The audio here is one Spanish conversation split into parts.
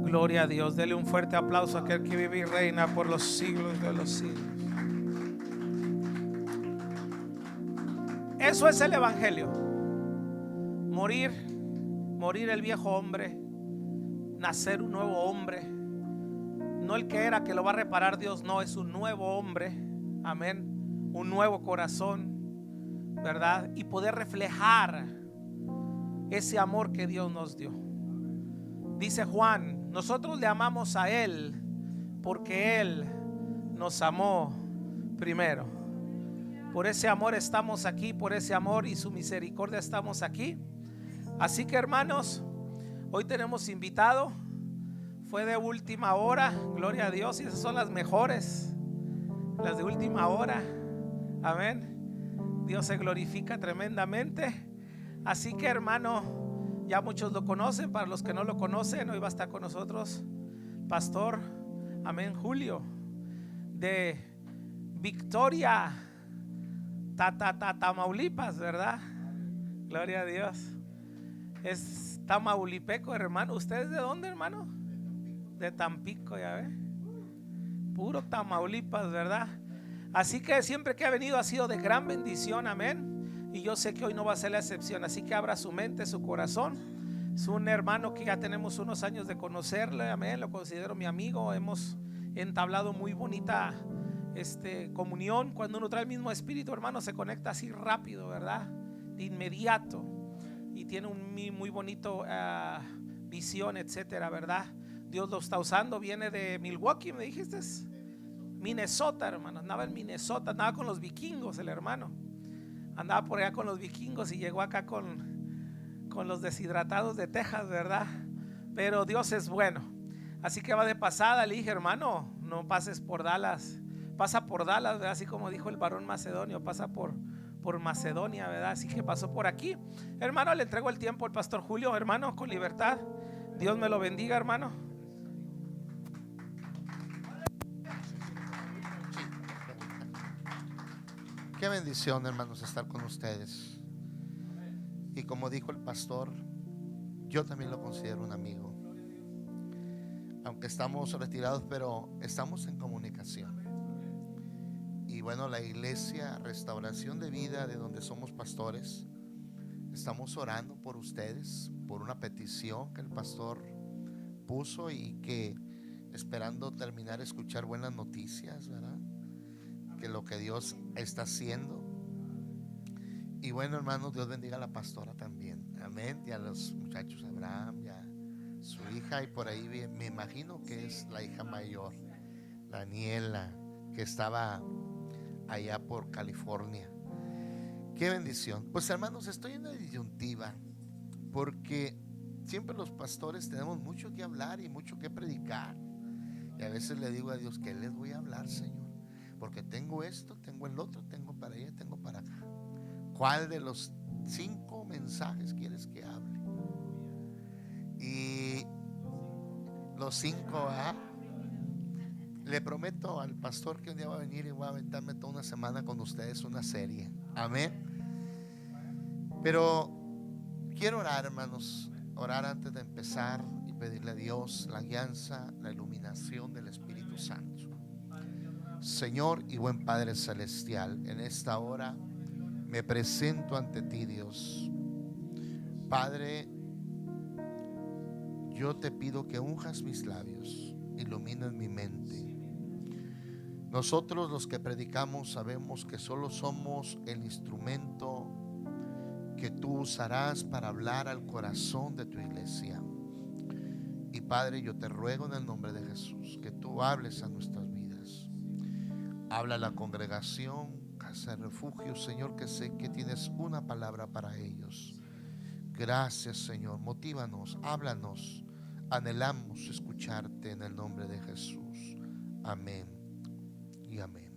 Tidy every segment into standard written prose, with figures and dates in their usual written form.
Gloria a Dios. Dele un fuerte aplauso a aquel que vive y reina por los siglos de los siglos. Eso es el evangelio. Morir el viejo hombre, nacer un nuevo hombre. No el que era, que lo va a reparar Dios, no, es un nuevo hombre. Amén. Un nuevo corazón, ¿verdad? Y poder reflejar ese amor que Dios nos dio. Dice Juan, nosotros le amamos a Él porque Él nos amó primero. Por ese amor estamos aquí, por ese amor y su misericordia estamos aquí. Así que, hermanos, hoy tenemos invitado. Fue de última hora, gloria a Dios, y esas son las mejores, las de última hora. Amén. Dios se glorifica tremendamente. Así que, hermano, ya muchos lo conocen. Para los que no lo conocen, hoy va a estar con nosotros Pastor, amén, Julio, de Victoria, Tamaulipas, ¿verdad? Gloria a Dios. Es tamaulipeco, hermano. ¿Usted es de dónde, hermano? De Tampico, ya ve. Puro Tamaulipas, ¿verdad? Así que siempre que ha venido ha sido de gran bendición, amén. Y yo sé que hoy no va a ser la excepción. Así que abra su mente, su corazón. Es un hermano que ya tenemos unos años de conocerle, amén. Lo considero mi amigo. Hemos entablado muy bonita comunión. Cuando uno trae el mismo espíritu, hermano, se conecta así rápido, ¿verdad? De inmediato. Y tiene un muy bonito visión, etcétera, ¿verdad? Dios lo está usando. Viene de Milwaukee, me dijiste. Minnesota, hermano. Andaba en Minnesota, andaba con los vikingos, el hermano. Andaba por allá con los vikingos y llegó acá con los deshidratados de Texas, ¿verdad? Pero Dios es bueno. Así que va de pasada. Le dije, hermano, no pases por Dallas. Pasa por Dallas, ¿verdad? Así como dijo el varón macedonio, pasa por Macedonia, ¿verdad? Así que pasó por aquí. Hermano, le entrego el tiempo al pastor Julio, hermano, con libertad. Dios me lo bendiga, hermano. Qué bendición, hermanos, estar con ustedes. Y como dijo el pastor, yo también lo considero un amigo. Aunque estamos retirados, pero estamos en comunicación. Y bueno, la iglesia Restauración de Vida, de donde somos pastores, estamos orando por ustedes, por una petición que el pastor puso y que esperando terminar escuchar buenas noticias, ¿verdad? Que lo que Dios está haciendo. Y bueno, hermanos, Dios bendiga a la pastora también, amén. Y a los muchachos, Abraham, y a su hija. Y por ahí me imagino que es la hija mayor, Daniela, que estaba allá por California. Qué bendición. Pues, hermanos, estoy en la disyuntiva, porque siempre los pastores tenemos mucho que hablar y mucho que predicar. Y a veces le digo a Dios, ¿qué les voy a hablar, Señor? Porque tengo esto, tengo el otro, tengo para allá, tengo para acá. ¿Cuál de los 5 mensajes quieres que hable? Y los 5, ¿ah? Le prometo al pastor que un día va a venir y voy a aventarme toda una semana con ustedes una serie. Amén. Pero quiero orar, hermanos, orar antes de empezar y pedirle a Dios la guianza, la iluminación del Espíritu Santo. Señor y buen Padre Celestial, en esta hora me presento ante ti, Dios. Padre, yo te pido que unjas mis labios, ilumines mi mente. Nosotros los que predicamos sabemos que solo somos el instrumento que tú usarás para hablar al corazón de tu iglesia. Y Padre, yo te ruego en el nombre de Jesús que tú hables a nuestras vidas. Habla a la congregación, casa de refugio, Señor, que sé que tienes una palabra para ellos. Gracias, Señor, motívanos, háblanos. Anhelamos escucharte en el nombre de Jesús. Amén y amén.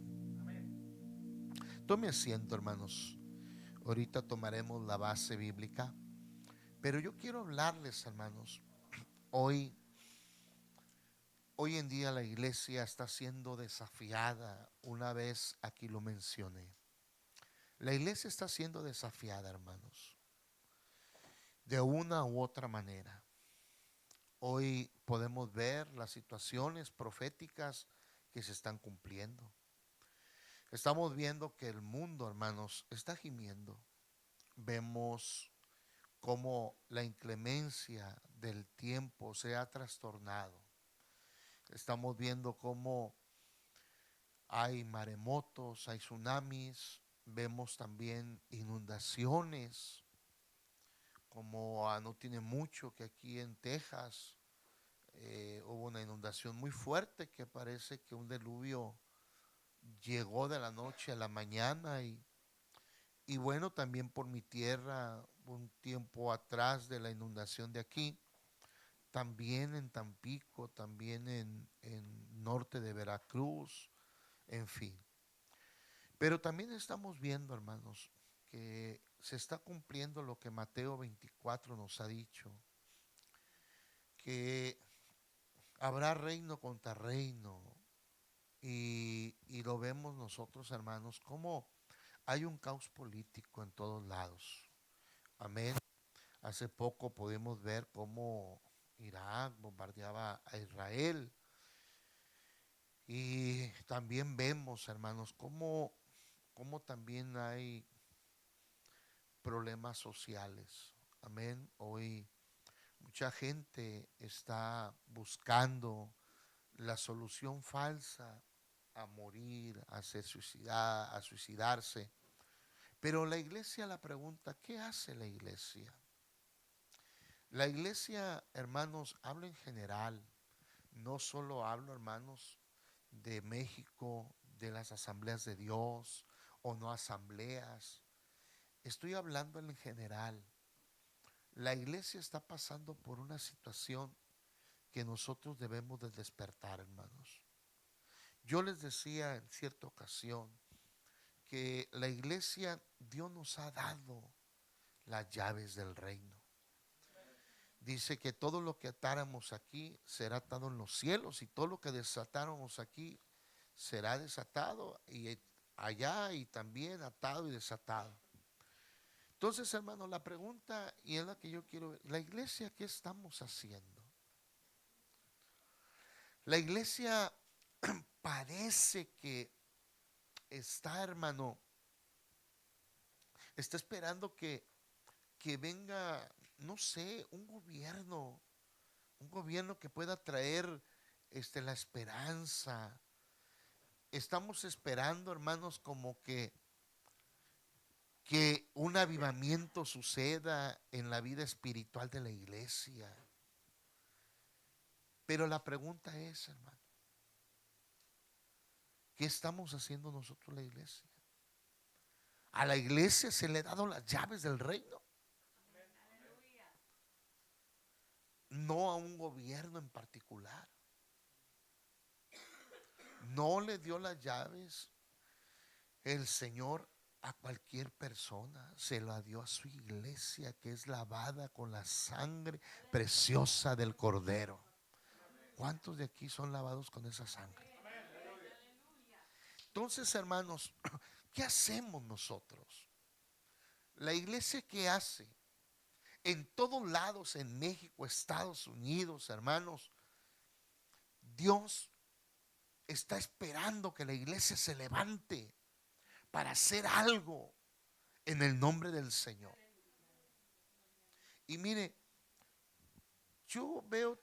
Tome asiento, hermanos. Ahorita tomaremos la base bíblica, pero yo quiero hablarles, hermanos. Hoy en día la iglesia está siendo desafiada. Una vez aquí lo mencioné. La iglesia está siendo desafiada, hermanos, de una u otra manera. Hoy podemos ver las situaciones proféticas que se están cumpliendo. Estamos viendo que el mundo, hermanos, está gimiendo. Vemos cómo la inclemencia del tiempo se ha trastornado. Estamos viendo cómo hay maremotos, hay tsunamis, vemos también inundaciones, como no tiene mucho que aquí en Texas hubo una inundación muy fuerte que parece que un diluvio llegó de la noche a la mañana y bueno, también por mi tierra, un tiempo atrás de la inundación de aquí, también en Tampico, también en norte de Veracruz, en fin. Pero también estamos viendo, hermanos, que se está cumpliendo lo que Mateo 24 nos ha dicho, que habrá reino contra reino. Y lo vemos nosotros, hermanos, como hay un caos político en todos lados. Amén. Hace poco pudimos ver cómo Irak bombardeaba a Israel. Y también vemos, hermanos, cómo también hay problemas sociales. Amén. Hoy mucha gente está buscando la solución falsa a morir, a ser suicidada, a suicidarse. Pero la iglesia, la pregunta, ¿qué hace la iglesia? La iglesia, hermanos, hablo en general, no solo hablo, hermanos, de México, de las asambleas de Dios o no asambleas. Estoy hablando en general. La iglesia está pasando por una situación que nosotros debemos de despertar, hermanos. Yo les decía en cierta ocasión que la iglesia, Dios nos ha dado las llaves del reino. Dice que todo lo que atáramos aquí será atado en los cielos y todo lo que desatáramos aquí será desatado y allá y también atado y desatado. Entonces, hermano, la pregunta, y es la que yo quiero ver, la iglesia, ¿qué estamos haciendo? La iglesia parece que está, hermano, está esperando que venga, no sé, un gobierno que pueda traer la esperanza. Estamos esperando, hermanos, como que un avivamiento suceda en la vida espiritual de la iglesia. Pero la pregunta es, hermano, ¿qué estamos haciendo nosotros la iglesia? A la iglesia se le han dado las llaves del reino. No a un gobierno en particular. No le dio las llaves el Señor a cualquier persona. Se la dio a su iglesia, que es lavada con la sangre preciosa del Cordero. ¿Cuántos de aquí son lavados con esa sangre? Entonces, hermanos, ¿qué hacemos nosotros? La iglesia, ¿qué hace? En todos lados, en México, Estados Unidos, hermanos, Dios está esperando que la iglesia se levante para hacer algo en el nombre del Señor. Y mire, yo veo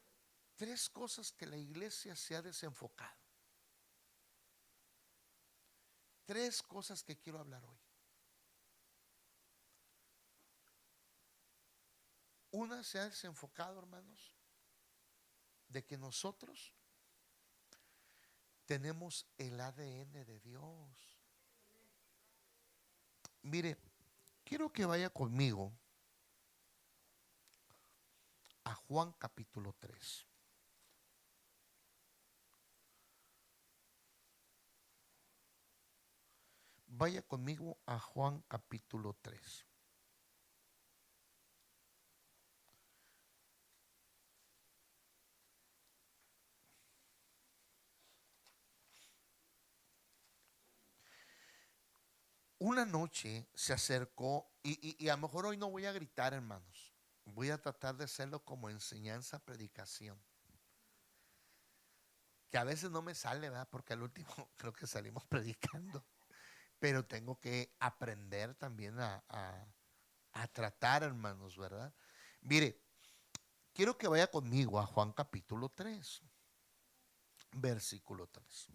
tres cosas que la iglesia se ha desenfocado. Tres cosas que quiero hablar hoy. Una, se ha desenfocado, hermanos, de que nosotros tenemos el ADN de Dios. Mire, quiero que vaya conmigo a Juan capítulo 3. Vaya conmigo a Juan capítulo 3. Una noche se acercó, y a lo mejor hoy no voy a gritar, hermanos. voy a tratar de hacerlo como enseñanza, predicación. Que a veces no me sale, ¿verdad? Porque al último creo que salimos predicando. Pero tengo que aprender también a tratar, hermanos, ¿verdad? Mire, quiero que vaya conmigo a Juan capítulo 3, versículo 3.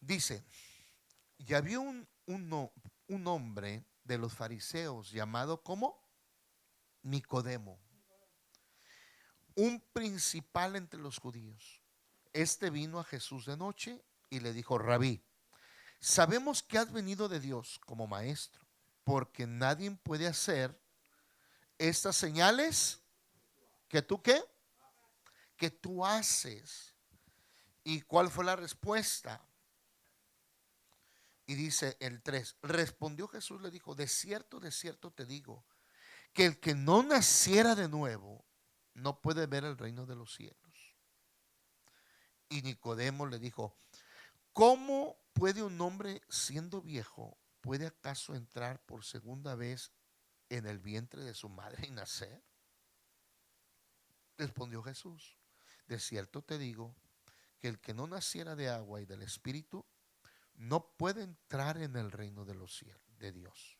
Dice, y había un hombre de los fariseos llamado como Nicodemo, un principal entre los judíos. Este vino a Jesús de noche y le dijo, Rabí, sabemos que has venido de Dios como maestro, porque nadie puede hacer estas señales que tú qué, que tú haces. ¿Y cuál fue la respuesta? Y dice el 3, respondió Jesús, le dijo, de cierto te digo, que el que no naciera de nuevo no puede ver el reino de los cielos. Y Nicodemo le dijo, ¿cómo puede un hombre siendo viejo, puede acaso entrar por segunda vez en el vientre de su madre y nacer? Respondió Jesús, de cierto te digo, que el que no naciera de agua y del Espíritu no puede entrar en el reino de los cielos, de Dios.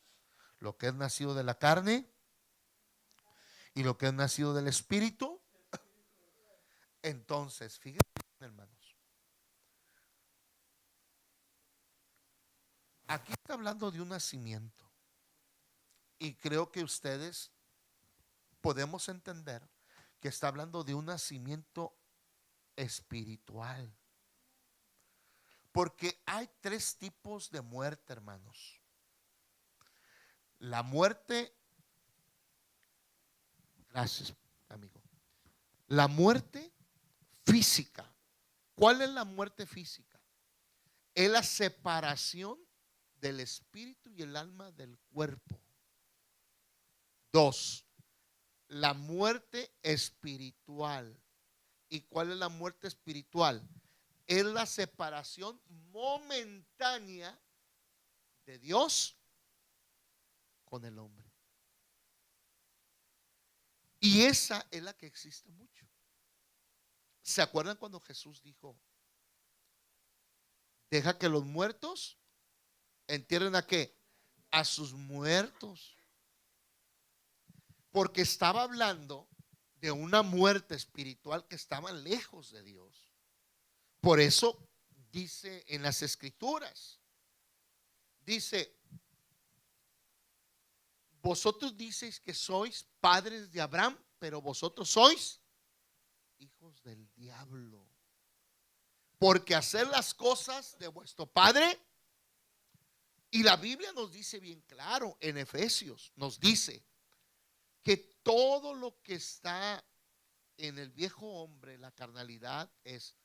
Lo que es nacido de la carne y lo que es nacido del Espíritu. Entonces, fíjense, hermanos, aquí está hablando de un nacimiento. Y creo que ustedes podemos entender que está hablando de un nacimiento espiritual. Porque hay tres tipos de muerte, hermanos. La muerte, gracias, amigo. La muerte física. ¿Cuál es la muerte física? Es la separación del espíritu y el alma del cuerpo. 2, la muerte espiritual. ¿Y cuál es la muerte espiritual? Es la separación momentánea de Dios con el hombre. Y esa es la que existe mucho. ¿Se acuerdan cuando Jesús dijo, deja que los muertos entierren a qué? A sus muertos? Porque estaba hablando de una muerte espiritual que estaban lejos de Dios. Por eso dice en las Escrituras, dice, vosotros dices que sois padres de Abraham, pero vosotros sois hijos del diablo. Porque hacer las cosas de vuestro padre, y la Biblia nos dice bien claro, en Efesios nos dice que todo lo que está en el viejo hombre, la carnalidad, es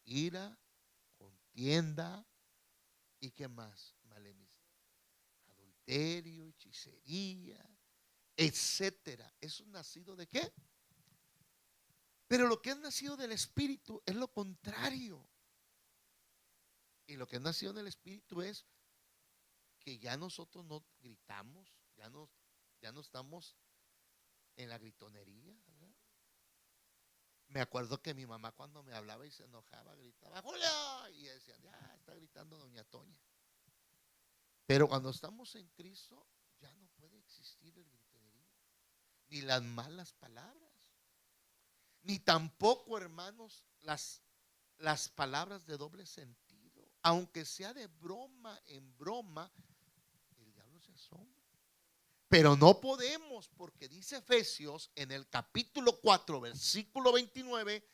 ira, contienda y qué más, adulterio, hechicería, etcétera. ¿Eso es nacido de qué? Pero lo que es nacido del Espíritu es lo contrario. Y lo que es nacido del Espíritu es que ya nosotros no gritamos, ya no estamos en la gritonería, ¿verdad? Me acuerdo que mi mamá cuando me hablaba y se enojaba, gritaba, Julio, y decían, ya está gritando doña Toña. Pero cuando estamos en Cristo, ya no puede existir el griterío, ni las malas palabras, ni tampoco, hermanos, las palabras de doble sentido. Aunque sea de broma en broma, el diablo se asombra. Pero no podemos, porque dice Efesios en el capítulo 4, versículo 29,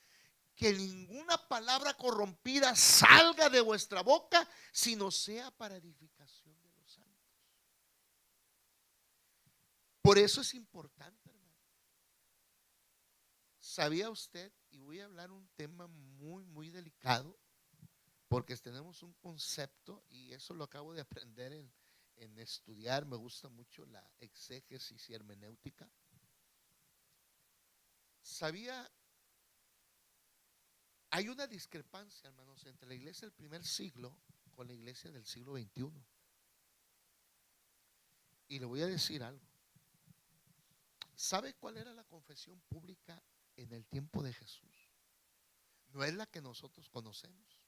que ninguna palabra corrompida salga de vuestra boca, sino sea para edificación de los santos. Por eso es importante, hermano. ¿Sabía usted? Y voy a hablar un tema muy, muy delicado, porque tenemos un concepto, y eso lo acabo de aprender en estudiar. Me gusta mucho la exégesis y hermenéutica. ¿Sabía? Hay una discrepancia, hermanos, entre la iglesia del primer siglo con la iglesia del siglo XXI. Y le voy a decir algo. ¿Sabe cuál era la confesión pública en el tiempo de Jesús? No es la que nosotros conocemos.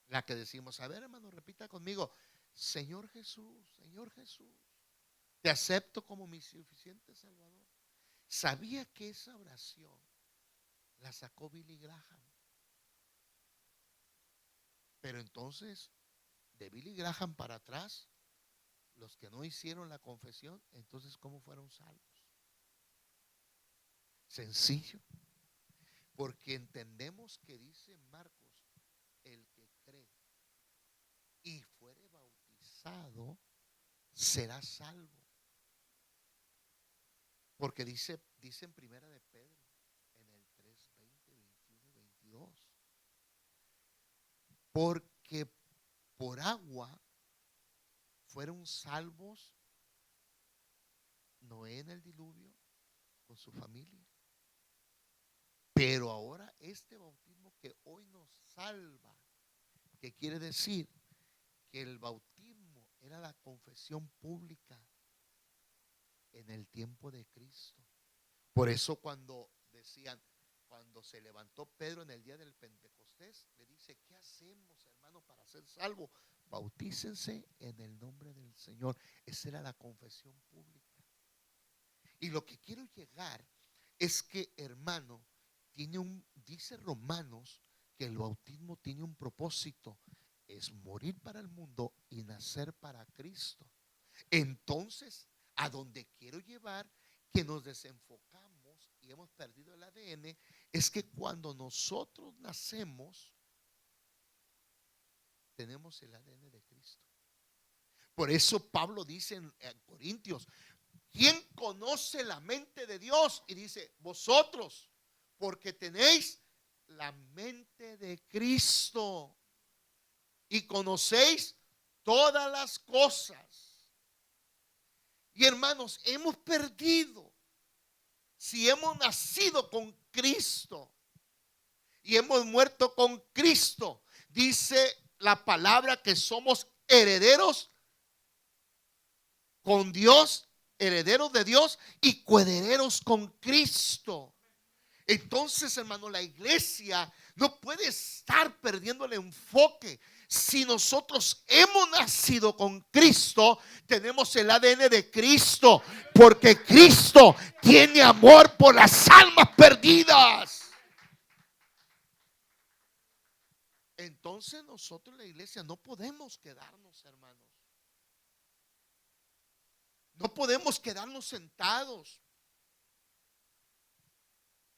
La que decimos, a ver, hermano, repita conmigo: Señor Jesús, te acepto como mi suficiente Salvador. Sabía que esa oración la sacó Billy Graham. Pero entonces, de Billy Graham para atrás, los que no hicieron la confesión, entonces ¿cómo fueron salvos? Sencillo. Porque entendemos que dice Marcos: el que cree y fuere bautizado será salvo. Porque dice en primera de Pedro, en el 3, 20, 21 y 22. Porque por agua fueron salvos Noé en el diluvio con su familia. Pero ahora este bautismo que hoy nos salva, ¿qué quiere decir? Que el bautismo era la confesión pública en el tiempo de Cristo. Por eso cuando se levantó Pedro en el día del Pentecostés, le dice: ¿qué hacemos, hermano, para ser salvo? Bautícense en el nombre del Señor. Esa era la confesión pública. Y lo que quiero llegar es que, hermano, dice Romanos que el bautismo tiene un propósito: es morir para el mundo y nacer para Cristo. Entonces, a donde quiero llevar, que nos desenfocamos y hemos perdido el ADN, es que cuando nosotros nacemos, tenemos el ADN de Cristo. Por eso Pablo dice en Corintios: ¿quién conoce la mente de Dios? Y dice: vosotros, porque tenéis la mente de Cristo y conocéis todas las cosas. Y hermanos, hemos perdido. Si hemos nacido con Cristo y hemos muerto con Cristo, dice la palabra que somos herederos con Dios, herederos de Dios y coherederos con Cristo. Entonces, hermano, la iglesia no puede estar perdiendo el enfoque. Si nosotros hemos nacido con Cristo, tenemos el ADN de Cristo, porque Cristo tiene amor por las almas perdidas. Entonces nosotros, la iglesia, no podemos quedarnos, hermanos. No podemos quedarnos sentados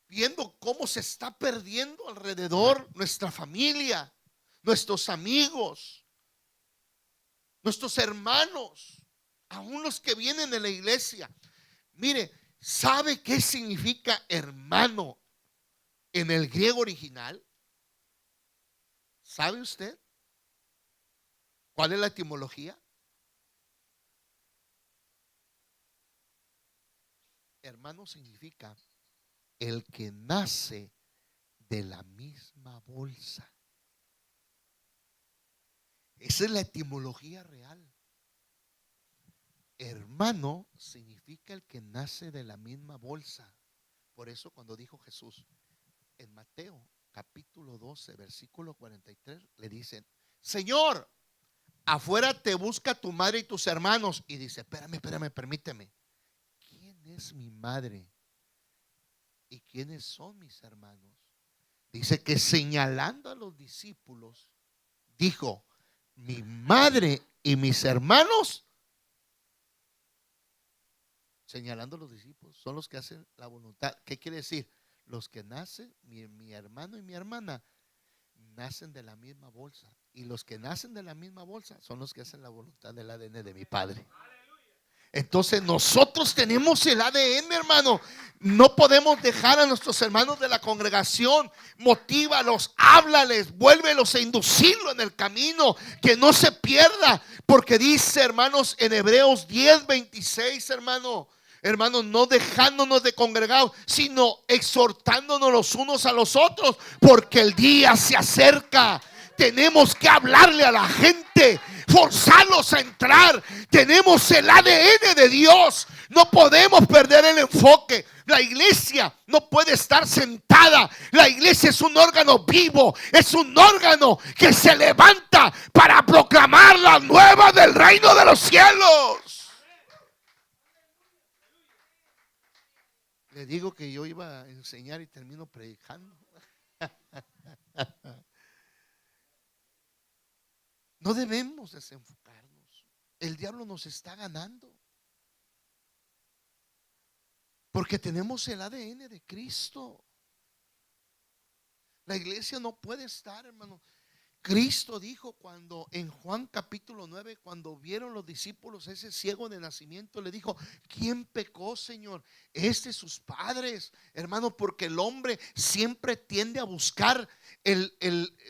viendo cómo se está perdiendo alrededor nuestra familia, nuestros amigos, nuestros hermanos, aún los que vienen de la iglesia. Mire, ¿sabe qué significa hermano en el griego original? ¿Sabe usted cuál es la etimología? Hermano significa el que nace de la misma bolsa. Esa es la etimología real. Hermano significa el que nace de la misma bolsa. Por eso cuando dijo Jesús en Mateo capítulo 12 versículo 43, le dicen: Señor, afuera te busca tu madre y tus hermanos. Y dice: espérame, permíteme. ¿Quién es mi madre? ¿Y quiénes son mis hermanos? Dice que señalando a los discípulos, dijo: mi madre y mis hermanos, señalando a los discípulos, son los que hacen la voluntad. ¿Qué quiere decir? Los que nacen, mi hermano y mi hermana, nacen de la misma bolsa. Y los que nacen de la misma bolsa son los que hacen la voluntad del ADN de mi Padre. Entonces nosotros tenemos el ADN, hermano. No podemos dejar a nuestros hermanos de la congregación. Motívalos, háblales, vuélvelos a inducirlo en el camino, que no se pierda. Porque dice, hermanos, en Hebreos 10:26, hermanos, no dejándonos de congregar, sino exhortándonos los unos a los otros, porque el día se acerca. Tenemos que hablarle a la gente, forzarlos a entrar. Tenemos el ADN de Dios. No podemos perder el enfoque. La iglesia no puede estar sentada. La iglesia es un órgano vivo. Es un órgano que se levanta para proclamar la nueva del reino de los cielos. Le digo que yo iba a enseñar y termino predicando. No debemos desenfocarnos. El diablo nos está ganando. Porque tenemos el ADN de Cristo. La iglesia no puede estar, hermano. Cristo dijo cuando en Juan capítulo 9, cuando vieron los discípulos ese ciego de nacimiento, le dijo: ¿quién pecó, Señor? Sus padres, hermano, porque el hombre siempre tiende a buscar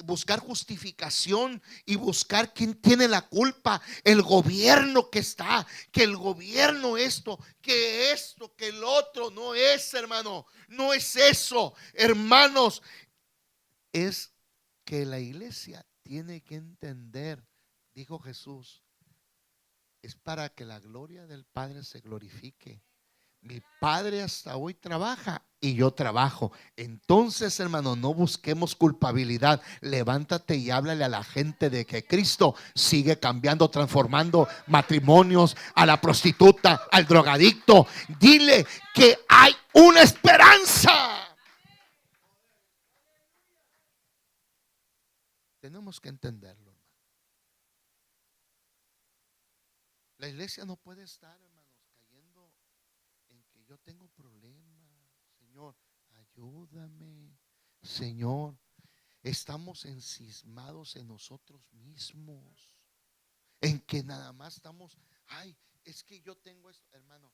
buscar justificación y buscar quién tiene la culpa. El gobierno que está, que el gobierno esto, que el otro. No es, hermano, no es eso, hermanos. Es que la iglesia tiene que entender, dijo Jesús, es para que la gloria del Padre se glorifique. Mi Padre hasta hoy trabaja y yo trabajo. Entonces, hermano, no busquemos culpabilidad. Levántate y háblale a la gente de que Cristo sigue cambiando, transformando matrimonios, a la prostituta, al drogadicto. Dile que hay una esperanza. Tenemos que entenderlo, hermano. La iglesia no puede estar, hermanos, cayendo en que yo tengo problemas. Señor, ayúdame. Señor, estamos encismados en nosotros mismos, en que nada más estamos, ay, es que yo tengo esto, hermano.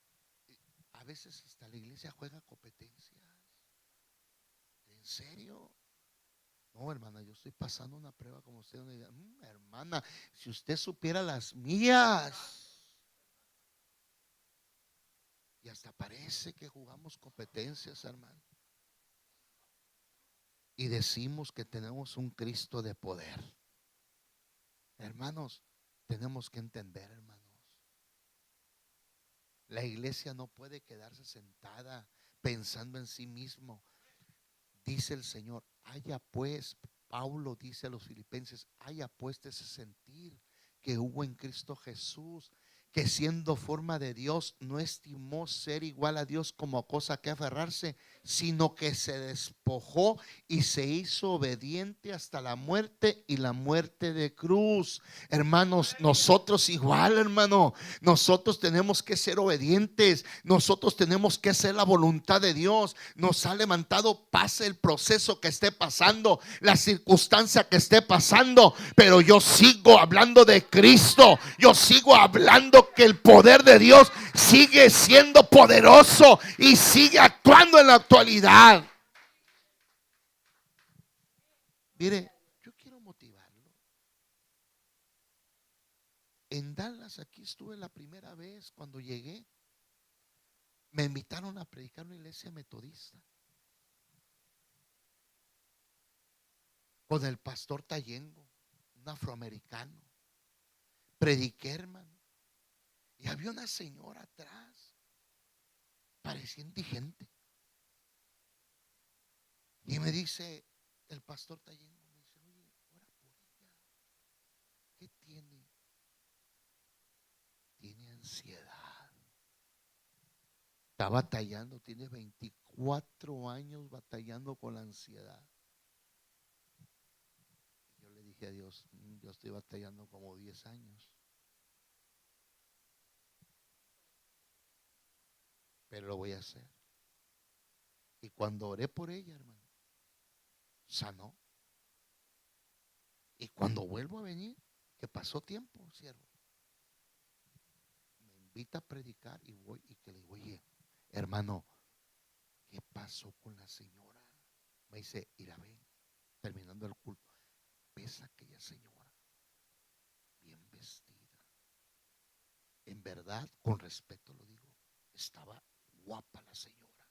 A veces hasta la iglesia juega competencias. ¿En serio? No, hermana, yo estoy pasando una prueba como usted. Hermana, si usted supiera las mías. Y hasta parece que jugamos competencias, hermano. Y decimos que tenemos un Cristo de poder. Hermanos, tenemos que entender, hermanos. La iglesia no puede quedarse sentada pensando en sí mismo. Dice el Señor, haya pues, Pablo dice a los filipenses, haya pues ese sentir que hubo en Cristo Jesús, que siendo forma de Dios no estimó ser igual a Dios como cosa que aferrarse, sino que se despojó y se hizo obediente hasta la muerte y la muerte de cruz. Hermanos, nosotros igual, hermano, nosotros tenemos que ser obedientes, nosotros tenemos que hacer la voluntad de Dios. Nos ha levantado, pase el proceso que esté pasando, la circunstancia que esté pasando, pero yo sigo hablando de Cristo, yo sigo hablando que el poder de Dios sigue siendo poderoso y sigue actuando en la actualidad. Mire, yo quiero motivarlo. En Dallas, aquí estuve la primera vez cuando llegué. Me invitaron a predicar en una iglesia metodista con el pastor Tayengo, un afroamericano. Prediqué, hermano. Y había una señora atrás, parecía indigente. Y me dice el pastor Tayengo, me dice, oye, ora por ella. ¿Qué tiene? Tiene ansiedad. Está batallando, tiene 24 años batallando con la ansiedad. Y yo le dije a Dios, yo estoy batallando como 10 años. Pero lo voy a hacer. Y cuando oré por ella, hermano, sanó. Y cuando vuelvo a venir, que pasó tiempo, siervo, me invita a predicar y voy y que le digo, oye, hermano, ¿qué pasó con la señora? Me dice, irá, ven, terminando el culto, ves a aquella señora, bien vestida. En verdad, con respeto lo digo, estaba guapa la señora,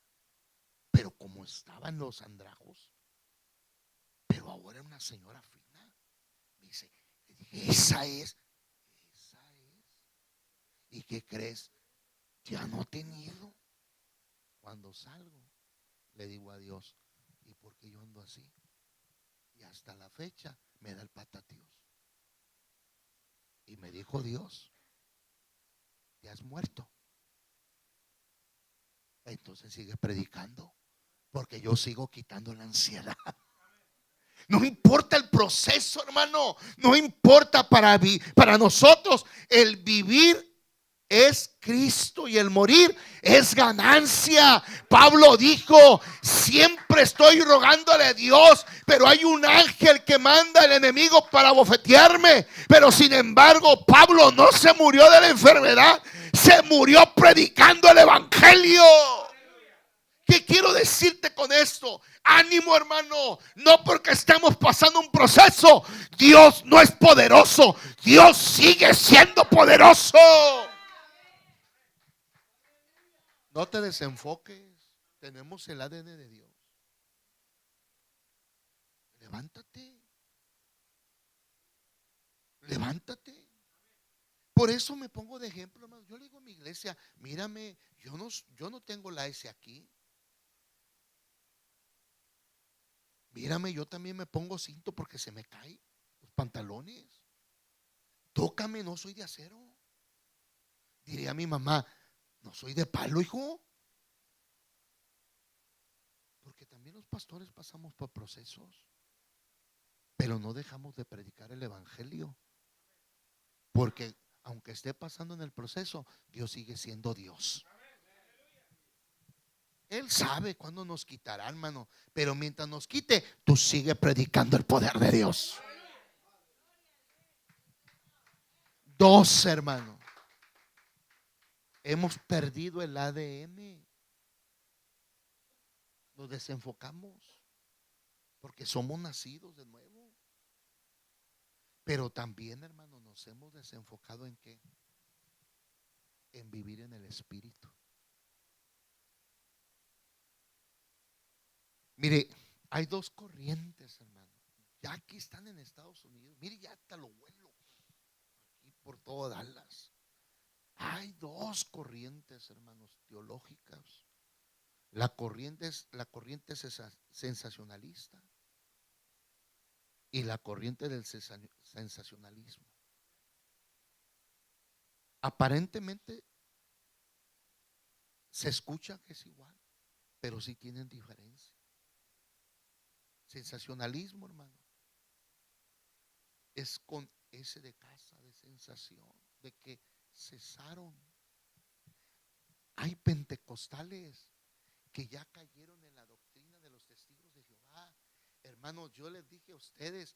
pero como estaba en los andrajos, pero ahora es una señora fina. Me dice, le dije, esa es. ¿Y qué crees? ya no he tenido. Cuando salgo, le digo a Dios, ¿y por qué yo ando así? Y hasta la fecha me da el patatíos. Y me dijo Dios, ya has muerto. Entonces sigue predicando, porque yo sigo quitando la ansiedad. No importa el proceso, hermano. No importa para nosotros. El vivir es Cristo y el morir es ganancia. Pablo dijo, siempre estoy rogándole a Dios, pero hay un ángel que manda al enemigo para bofetearme. Pero sin embargo, Pablo no se murió de la enfermedad, se murió predicando el evangelio. ¿Qué quiero decirte con esto? Ánimo, hermano. No porque estamos pasando un proceso, Dios no es poderoso. Dios sigue siendo poderoso. No te desenfoques. Tenemos el ADN de Dios. Levántate. Levántate. Por eso me pongo de ejemplo, hermano. Yo le digo a mi iglesia, mírame, yo no tengo la S aquí. Mírame, yo también me pongo cinto porque se me caen los pantalones. Tócame, no soy de acero. Diría a mi mamá, no soy de palo, hijo. Porque también los pastores pasamos por procesos, pero no dejamos de predicar el evangelio. Porque aunque esté pasando en el proceso, Dios sigue siendo Dios. Él sabe cuándo nos quitará, hermano. Pero mientras nos quite, tú sigue predicando el poder de Dios. 2, hermano. Hemos perdido el ADN. Nos desenfocamos porque somos nacidos de nuevo. Pero también, hermano, nos hemos desenfocado en ¿qué? En vivir en el Espíritu. Mire, hay 2 corrientes, hermano. Ya aquí están en Estados Unidos. Mire, ya hasta lo vuelo aquí por todo Dallas. Hay 2 corrientes, hermanos, teológicas. La corriente sensacionalista y la corriente del sensacionalismo. Aparentemente se escucha que es igual, pero sí tienen diferencia. Sensacionalismo, hermano, es con S de casa, de sensación, de que cesaron. Hay pentecostales que ya cayeron en la doctrina de los testigos de Jehová. Hermanos, yo les dije a ustedes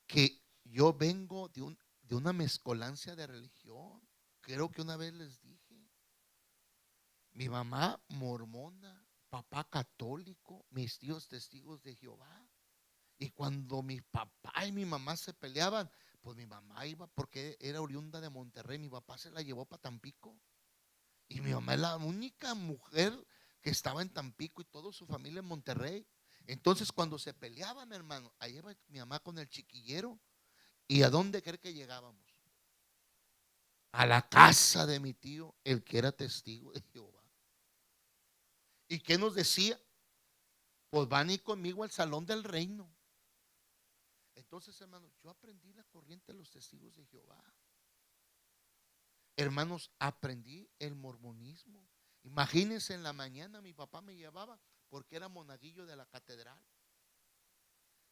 que yo vengo de una mezcolancia de religión. Creo que una vez les dije, mi mamá mormona, papá católico, mis tíos testigos de Jehová. Y cuando mi papá y mi mamá se peleaban, pues mi mamá iba porque era oriunda de Monterrey, mi papá se la llevó para Tampico. Y mi mamá es la única mujer que estaba en Tampico y toda su familia en Monterrey. Entonces cuando se peleaban, hermano, ahí iba mi mamá con el chiquillero. ¿Y a dónde cree que llegábamos? A la casa de mi tío, el que era testigo de Jehová. ¿Y qué nos decía? Pues van a ir conmigo al salón del reino. Entonces, hermanos, yo aprendí la corriente de los testigos de Jehová. Hermanos, aprendí el mormonismo. Imagínense, en la mañana mi papá me llevaba porque era monaguillo de la catedral.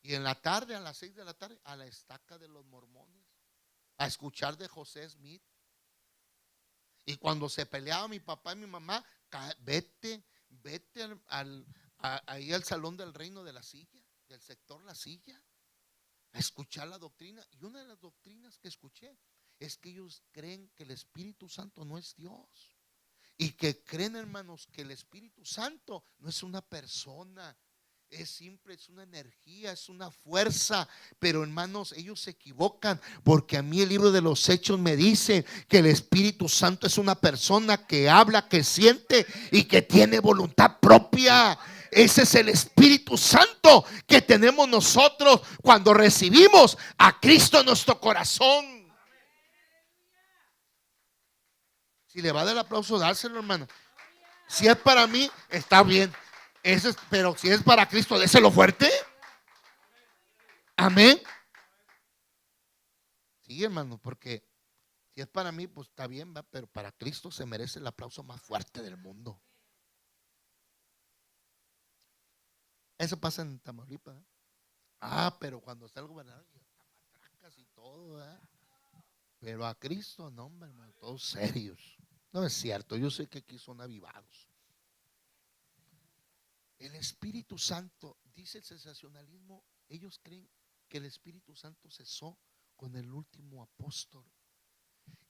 Y en la tarde, a las 6 de la tarde, a la estaca de los mormones, a escuchar de José Smith. Y cuando se peleaba mi papá y mi mamá, vete ahí al salón del reino de la silla, del sector La Silla, a escuchar la doctrina. Y una de las doctrinas que escuché es que ellos creen que el Espíritu Santo no es Dios. Y que creen, hermanos, que el Espíritu Santo no es una persona, es una energía, es una fuerza. Pero, hermanos, ellos se equivocan, porque a mí el libro de los Hechos me dice que el Espíritu Santo es una persona que habla, que siente y que tiene voluntad propia. Ese es el Espíritu Santo que tenemos nosotros cuando recibimos a Cristo en nuestro corazón. Si le va a dar el aplauso, dárselo, hermano. Si es para mí, está bien. Pero si es para Cristo, déselo fuerte. Amén. Sí, hermano, porque si es para mí, pues está bien, va, pero para Cristo se merece el aplauso más fuerte del mundo. Eso pasa en Tamaulipas, ¿eh? Pero cuando está el gobernador, matracas y todo, ¿eh? Pero a Cristo, no, hombre, hermano, todos serios. No es cierto, yo sé que aquí son avivados. El Espíritu Santo, dice el sensacionalismo, ellos creen que el Espíritu Santo cesó con el último apóstol.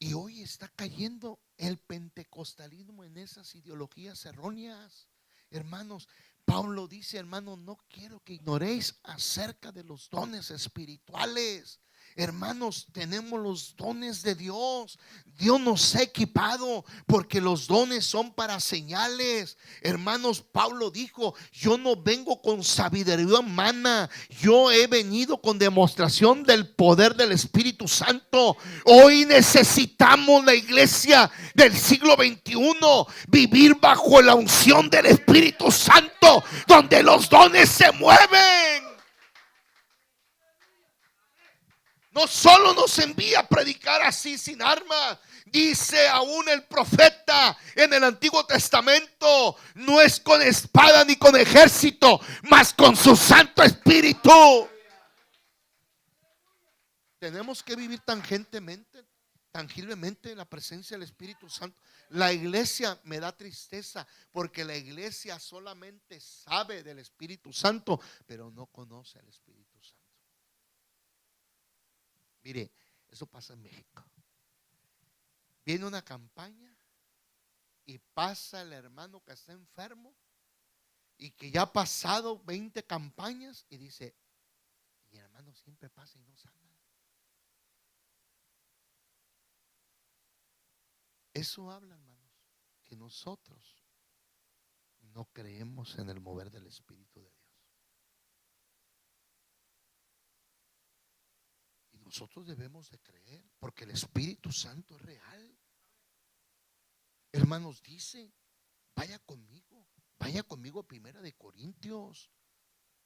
Y hoy está cayendo el pentecostalismo en esas ideologías erróneas. Hermanos, Pablo dice, hermano, no quiero que ignoréis acerca de los dones espirituales. Hermanos, tenemos los dones de Dios. Dios nos ha equipado porque los dones son para señales. Hermanos, Pablo dijo, yo no vengo con sabiduría humana, yo he venido con demostración del poder del Espíritu Santo. Hoy necesitamos, la iglesia del siglo XXI, vivir bajo la unción del Espíritu Santo, donde los dones se mueven. No solo nos envía a predicar así sin armas. Dice aún el profeta en el Antiguo Testamento, no es con espada ni con ejército, mas con su Santo Espíritu. Tenemos que vivir tangiblemente en la presencia del Espíritu Santo. La iglesia me da tristeza porque la iglesia solamente sabe del Espíritu Santo, pero no conoce al Espíritu Santo. Mire, eso pasa en México. Viene una campaña y pasa el hermano que está enfermo y que ya ha pasado 20 campañas y dice, mi hermano siempre pasa y no sana. Eso habla, hermanos, que nosotros no creemos en el mover del Espíritu de Dios. Nosotros debemos de creer porque el Espíritu Santo es real. Hermanos, dice, vaya conmigo a Primera de Corintios.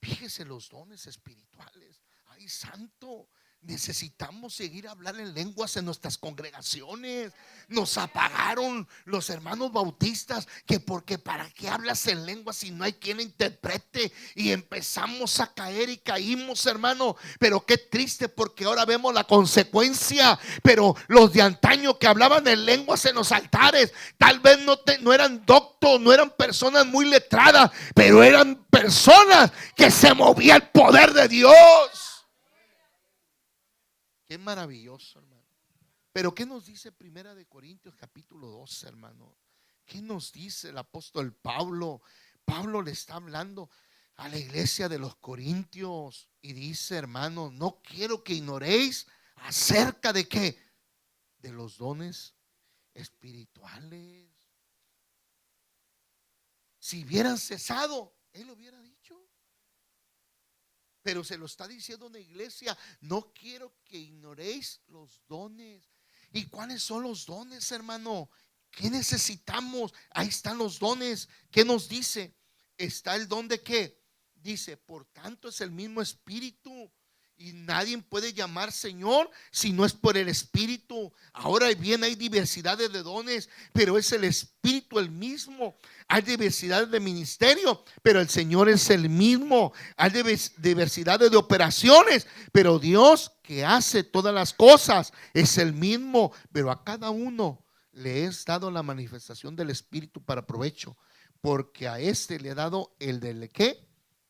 Fíjese los dones espirituales. Ay, santo, necesitamos seguir hablando en lenguas en nuestras congregaciones. Nos apagaron los hermanos bautistas que porque para qué hablas en lenguas si no hay quien interprete, y empezamos a caer y caímos, hermano. Pero qué triste, porque ahora vemos la consecuencia. Pero los de antaño que hablaban en lenguas en los altares, tal vez no eran doctos, no eran personas muy letradas, pero eran personas que se movía el poder de Dios. Qué maravilloso, hermano. Pero ¿qué nos dice Primera de Corintios capítulo 12, hermano? ¿Qué nos dice el apóstol Pablo? Pablo le está hablando a la iglesia de los Corintios y dice, hermano, no quiero que ignoréis acerca de qué, de los dones espirituales. Si hubieran cesado, él lo hubiera dicho. Pero se lo está diciendo una iglesia, no quiero que ignoréis los dones. ¿Y cuáles son los dones, hermano? ¿Qué necesitamos? Ahí están los dones. ¿Qué nos dice? Está el don de qué. Dice, por tanto es el mismo Espíritu. Y nadie puede llamar Señor si no es por el Espíritu. Ahora bien, hay diversidades de dones, pero es el Espíritu el mismo. Hay diversidades de ministerio, pero el Señor es el mismo. Hay diversidades de operaciones, pero Dios que hace todas las cosas es el mismo. Pero a cada uno le es dado la manifestación del Espíritu para provecho, porque a este le ha dado el del ¿qué?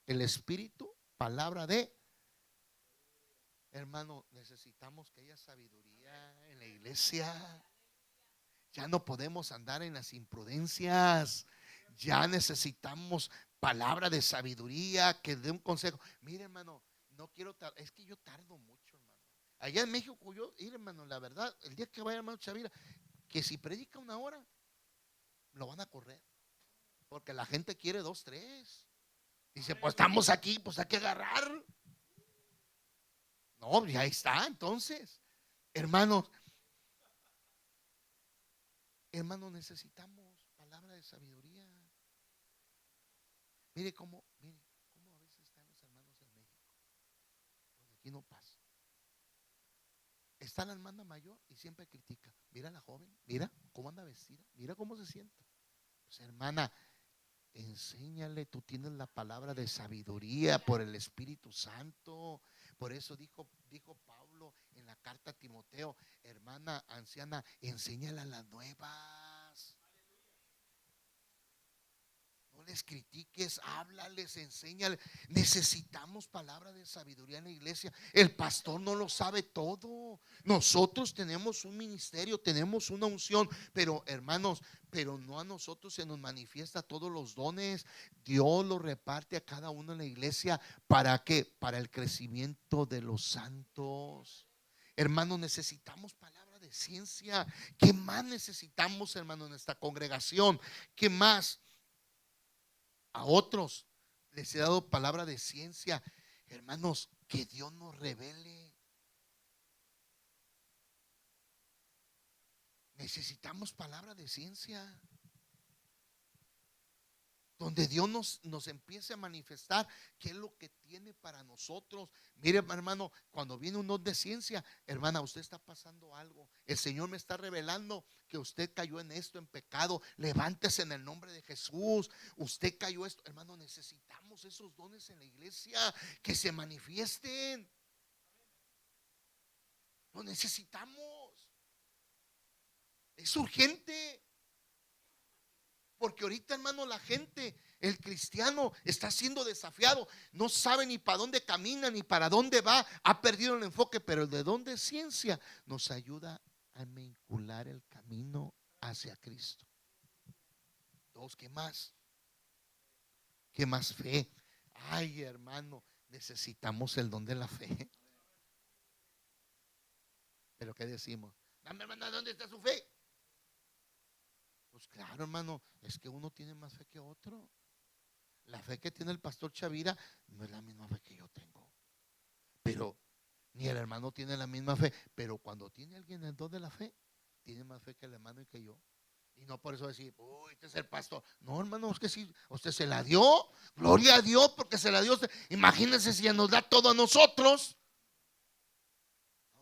El Espíritu, palabra de. Hermano, necesitamos que haya sabiduría en la iglesia. Ya no podemos andar en las imprudencias. Ya necesitamos palabra de sabiduría que dé un consejo. Mire, hermano, no quiero tardar. Es que yo tardo mucho, hermano. Allá en México, hermano, la verdad, el día que vaya hermano Chavira, que si predica 1 hora, lo van a correr. Porque la gente quiere 2, 3. Dice, pues estamos aquí, pues hay que agarrar. No, ya está, entonces, hermanos, Hermano, necesitamos palabra de sabiduría. Mire cómo a veces están los hermanos en México. Los de aquí no pasa. Está la hermana mayor y siempre critica. Mira a la joven, mira cómo anda vestida, mira cómo se siente. Pues hermana, enséñale, tú tienes la palabra de sabiduría por el Espíritu Santo. Por eso dijo Pablo en la carta a Timoteo: hermana anciana, enséñale a las nuevas. No les critiques, háblales, enséñales. Necesitamos palabra de sabiduría en la iglesia. El pastor no lo sabe todo. Nosotros tenemos un ministerio, tenemos una unción, pero hermanos, pero no a nosotros se nos manifiesta todos los dones. Dios los reparte a cada uno en la iglesia. ¿Para qué? Para el crecimiento de los santos. Hermanos, necesitamos palabra de ciencia. ¿Qué más necesitamos, hermano, en esta congregación? ¿Qué más? A otros les he dado palabra de ciencia. Hermanos, que Dios nos revele. Necesitamos palabra de ciencia, donde Dios nos empiece a manifestar qué es lo que tiene para nosotros. Mire, hermano, cuando viene un don de ciencia, hermana, usted está pasando algo. El Señor me está revelando que usted cayó en esto, en pecado. Levántese en el nombre de Jesús. Usted cayó esto. Hermano, necesitamos esos dones en la iglesia, que se manifiesten. Lo necesitamos. Es urgente. Porque ahorita, hermano, la gente, el cristiano, está siendo desafiado. No sabe ni para dónde camina, ni para dónde va. Ha perdido el enfoque. Pero el de don de ciencia nos ayuda a vincular el camino hacia Cristo. Dos, ¿qué más? ¿Qué más? Fe. Ay, hermano, necesitamos el don de la fe. Pero ¿qué decimos? Dame, hermana, ¿dónde está su fe? Pues claro, hermano, es que uno tiene más fe que otro. La fe que tiene el pastor Chavira no es la misma fe que yo tengo. Pero ni el hermano tiene la misma fe. Pero cuando tiene alguien el don de la fe, tiene más fe que el hermano y que yo. Y no por eso decir, uy, este es el pastor. No, hermano, es que sí, usted se la dio. Gloria a Dios porque se la dio usted. Imagínense si nos da todo a nosotros.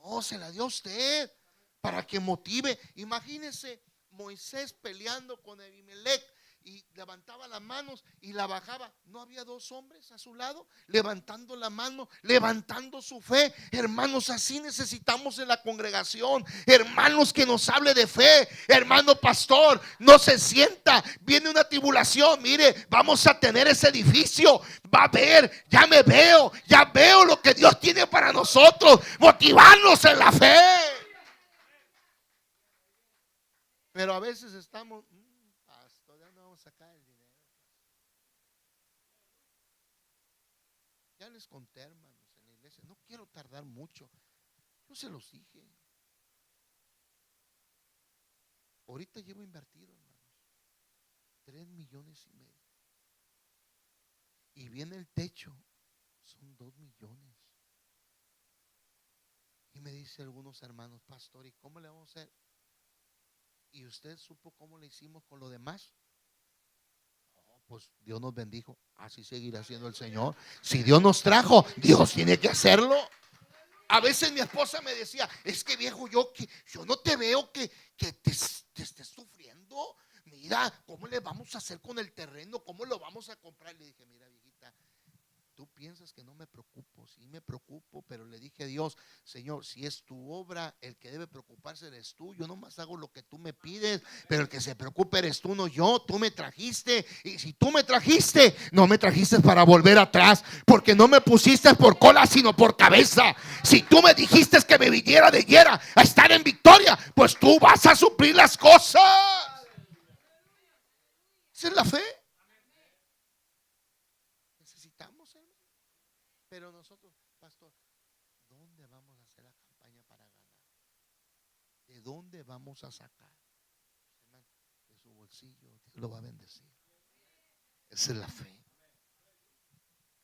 No, se la dio a usted para que motive. Imagínense Moisés peleando con Abimelech y levantaba las manos y la bajaba. No había dos hombres a su lado levantando la mano, levantando su fe. Hermanos, así necesitamos en la congregación. Hermanos, que nos hable de fe. Hermano pastor, no se sienta, viene una tribulación, mire, vamos a tener ese edificio. Va a ver, ya me veo, ya veo lo que Dios tiene para nosotros. Motivarnos en la fe. Pero a veces estamos, pastor, ya no vamos a sacar el dinero. Ya les conté, hermanos, en la iglesia. No quiero tardar mucho. Yo se los dije. Ahorita llevo invertido, hermanos, 3,5 millones. Y viene el techo, son 2 millones. Y me dice algunos hermanos, pastor, ¿y cómo le vamos a hacer? ¿Y usted supo cómo le hicimos con lo demás? No, pues Dios nos bendijo. Así seguirá siendo el Señor. Si Dios nos trajo, Dios tiene que hacerlo. A veces mi esposa me decía, es que viejo, yo no te veo que te estés sufriendo. Mira, ¿cómo le vamos a hacer con el terreno? ¿Cómo lo vamos a comprar? Le dije, mira, viejita, tú piensas que no me preocupo. Sí me preocupo, pero le dije a Dios, Señor, si es tu obra, el que debe preocuparse eres tú. Yo nomás hago lo que tú me pides, pero el que se preocupe eres tú, no yo. Tú me trajiste, y si tú me trajiste, no me trajiste para volver atrás, porque no me pusiste por cola, sino por cabeza. Si tú me dijiste que me viniera de guerra a estar en victoria, pues tú vas a suplir las cosas. Esa es la fe. Necesitamos, hermano. Pero nosotros, pastor, ¿dónde vamos a hacer la campaña para ganar? ¿De dónde vamos a sacar? Hermano, de su bolsillo, Dios lo va a bendecir. Esa es la fe.